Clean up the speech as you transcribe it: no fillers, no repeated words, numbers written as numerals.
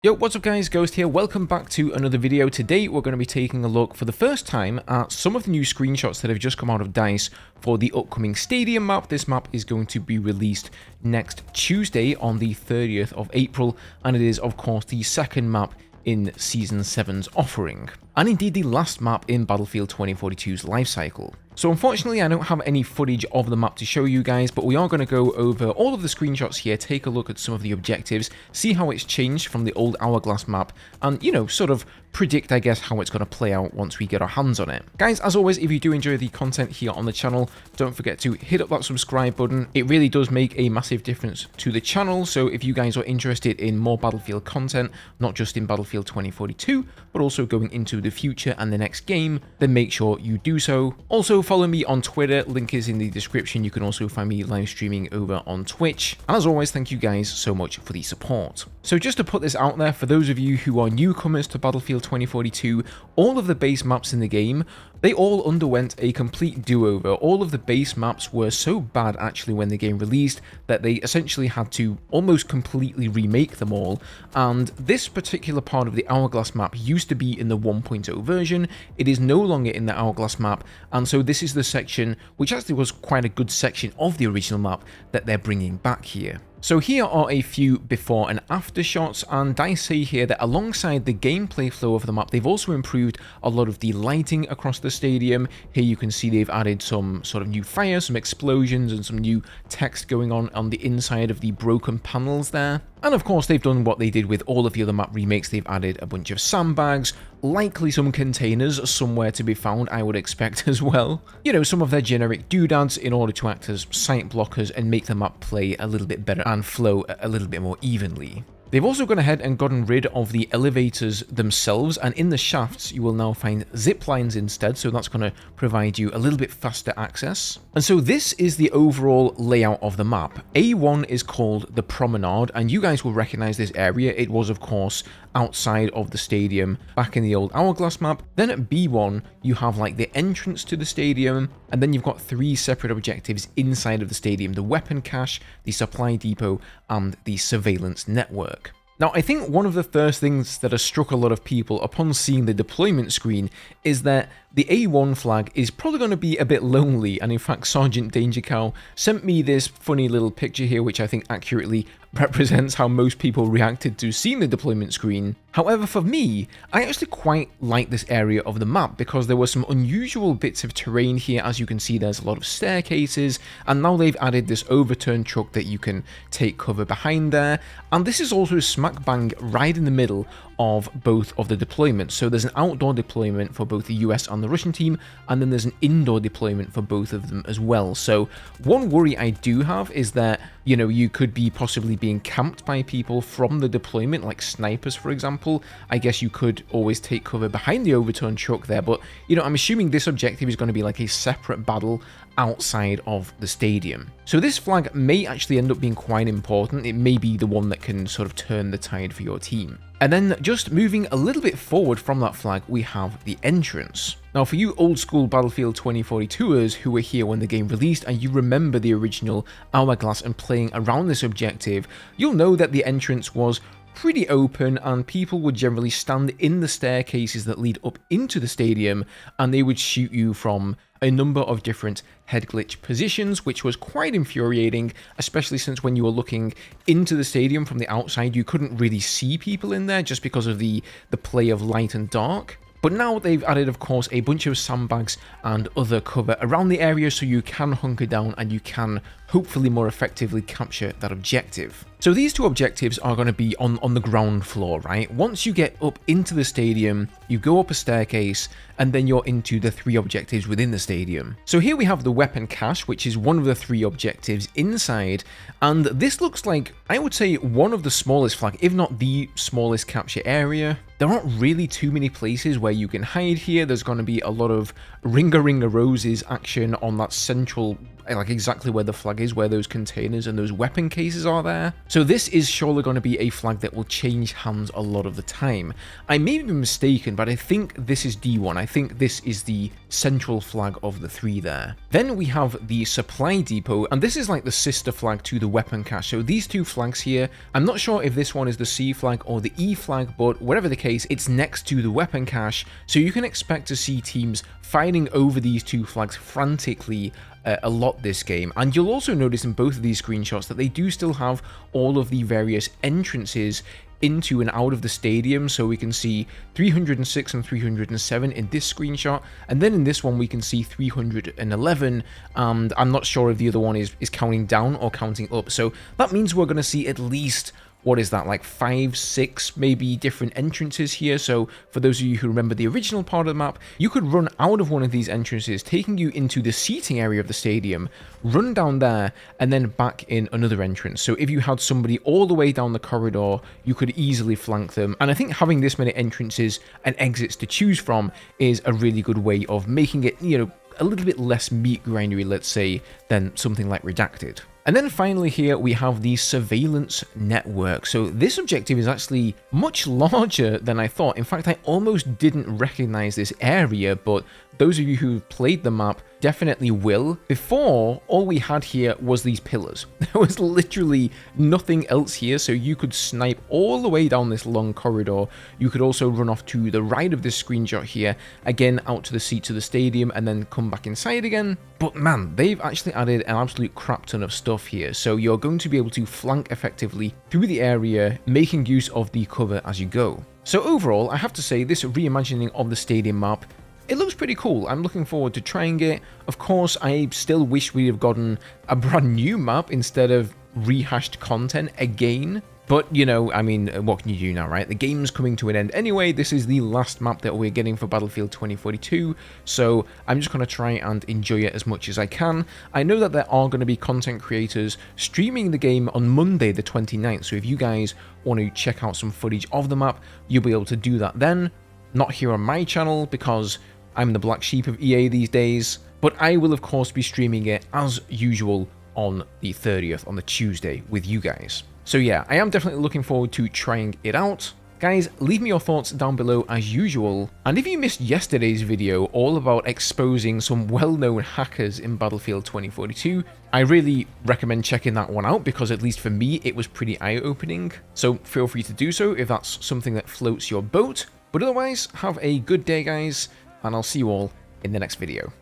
Yo, what's up guys, Ghost here, welcome back to another video. Today we're going to be taking a look for the first time at some of the new screenshots that have just come out of DICE for the upcoming Stadium map. This map is going to be released next Tuesday on the 30th of April, and it is of course the second map in Season 7's offering, and indeed the last map in Battlefield 2042's lifecycle. So unfortunately I don't have any footage of the map to show you guys, but we are going to go over all of the screenshots here, take a look at some of the objectives, see how it's changed from the old Hourglass map, and you know, sort of predict, I guess, how it's going to play out once we get our hands on it. Guys, as always, if you do enjoy the content here on the channel, don't forget to hit up that subscribe button. It really does make a massive difference to the channel, so if you guys are interested in more Battlefield content, not just in Battlefield 2042, but also going into the future and the next game, then make sure you do so. Also, follow me on Twitter, link is in the description. You can also find me live streaming over on Twitch. And as always, thank you guys so much for the support. So just to put this out there, for those of you who are newcomers to Battlefield 2042, all of the base maps in the game, they all underwent a complete do-over. All of the base maps were so bad actually when the game released that they essentially had to almost completely remake them all, and this particular part of the Hourglass map used to be in the 1.0 version. It is no longer in the Hourglass map, and so this is the section, which actually was quite a good section of the original map, that they're bringing back here. So here are a few before and after shots, and DICE say here that alongside the gameplay flow of the map, they've also improved a lot of the lighting across the stadium. Here you can see they've added some sort of new fire, some explosions, and some new text going on the inside of the broken panels there. And of course, they've done what they did with all of the other map remakes. They've added a bunch of sandbags, likely some containers somewhere to be found, I would expect as well. You know, some of their generic doodads in order to act as sight blockers and make the map play a little bit better and flow a little bit more evenly. They've also gone ahead and gotten rid of the elevators themselves, and in the shafts you will now find zip lines instead, so that's going to provide you a little bit faster access. And so this is the overall layout of the map. A1 is called the Promenade, and you guys will recognize this area. It was of course outside of the stadium back in the old Hourglass map. Then at B1 you have like the entrance to the stadium, and then you've got three separate objectives inside of the stadium: the weapon cache, the supply depot, and the surveillance network. Now, I think one of the first things that has struck a lot of people upon seeing the deployment screen is that the A1 flag is probably going to be a bit lonely, and in fact Sergeant Danger Cow sent me this funny little picture here, which I think accurately represents how most people reacted to seeing the deployment screen. However, for me, I actually quite like this area of the map because there were some unusual bits of terrain here. As you can see, there's a lot of staircases, and now they've added this overturned truck that you can take cover behind there, and this is also smack bang right in the middle of both of the deployments. So there's an outdoor deployment for both the US and the Russian team, and then there's an indoor deployment for both of them as well. So one worry I do have is that, you know, you could be possibly being camped by people from the deployment, like snipers, for example. I guess you could always take cover behind the overturned truck there, but, you know, I'm assuming this objective is going to be like a separate battle outside of the stadium. So this flag may actually end up being quite important. It may be the one that can sort of turn the tide for your team. And then just moving a little bit forward from that flag, we have the entrance. Now, for you old school Battlefield 2042ers who were here when the game released and you remember the original Hourglass and playing around this objective, you'll know that the entrance was pretty open, and people would generally stand in the staircases that lead up into the stadium, and they would shoot you from a number of different head glitch positions, which was quite infuriating, especially since when you were looking into the stadium from the outside, you couldn't really see people in there just because of the play of light and dark. But now they've added, of course, a bunch of sandbags and other cover around the area, so you can hunker down and you can hopefully more effectively capture that objective. So these two objectives are going to be on the ground floor, right? Once you get up into the stadium, you go up a staircase, and then you're into the three objectives within the stadium. So here we have the weapon cache, which is one of the three objectives inside, and this looks like, I would say, one of the smallest flag, if not the smallest capture area. There aren't really too many places where you can hide here. There's going to be a lot of Ringa Ringa Roses action on that central like exactly where the flag is, where those containers and those weapon cases are there. So this is surely going to be a flag that will change hands a lot of the time. I may be mistaken, but I think this is D1. I think this is the central flag of the three there. Then we have the supply depot, and this is like the sister flag to the weapon cache. So these two flags here, I'm not sure if this one is the C flag or the E flag, but whatever the case, it's next to the weapon cache, so you can expect to see teams fighting over these two flags frantically a lot this game. And you'll also notice in both of these screenshots that they do still have all of the various entrances into and out of the stadium. So we can see 306 and 307 in this screenshot, and then in this one we can see 311, and I'm not sure if the other one is counting down or counting up. So that means we're going to see at least, what is that, like 5, 6 maybe different entrances here. So for those of you who remember the original part of the map, you could run out of one of these entrances, taking you into the seating area of the stadium, run down there, and then back in another entrance. So if you had somebody all the way down the corridor, you could easily flank them. And I think having this many entrances and exits to choose from is a really good way of making it, you know, a little bit less meat grindery, let's say, than something like Redacted. And then finally here we have the surveillance network. So this objective is actually much larger than I thought. In fact, I almost didn't recognize this area, but those of you who played the map definitely will. Before, all we had here was these pillars. There was literally nothing else here, so you could snipe all the way down this long corridor. You could also run off to the right of this screenshot here, again out to the seats of the stadium, and then come back inside again. But man, they've actually added an absolute crap ton of stuff here, so you're going to be able to flank effectively through the area, making use of the cover as you go. So overall, I have to say, this reimagining of the stadium map, it looks pretty cool. I'm looking forward to trying it. Of course, I still wish we'd have gotten a brand new map instead of rehashed content again. But, you know, I mean, what can you do now, right? The game's coming to an end anyway. This is the last map that we're getting for Battlefield 2042, so I'm just going to try and enjoy it as much as I can. I know that there are going to be content creators streaming the game on Monday the 29th, so if you guys want to check out some footage of the map, you'll be able to do that then. Not here on my channel, because I'm the black sheep of EA these days, but I will of course be streaming it as usual on the 30th, on the Tuesday, with you guys. So yeah, I am definitely looking forward to trying it out. Guys, leave me your thoughts down below as usual, and if you missed yesterday's video all about exposing some well-known hackers in Battlefield 2042, I really recommend checking that one out, because at least for me it was pretty eye-opening, so feel free to do so if that's something that floats your boat. But otherwise, have a good day guys, and I'll see you all in the next video.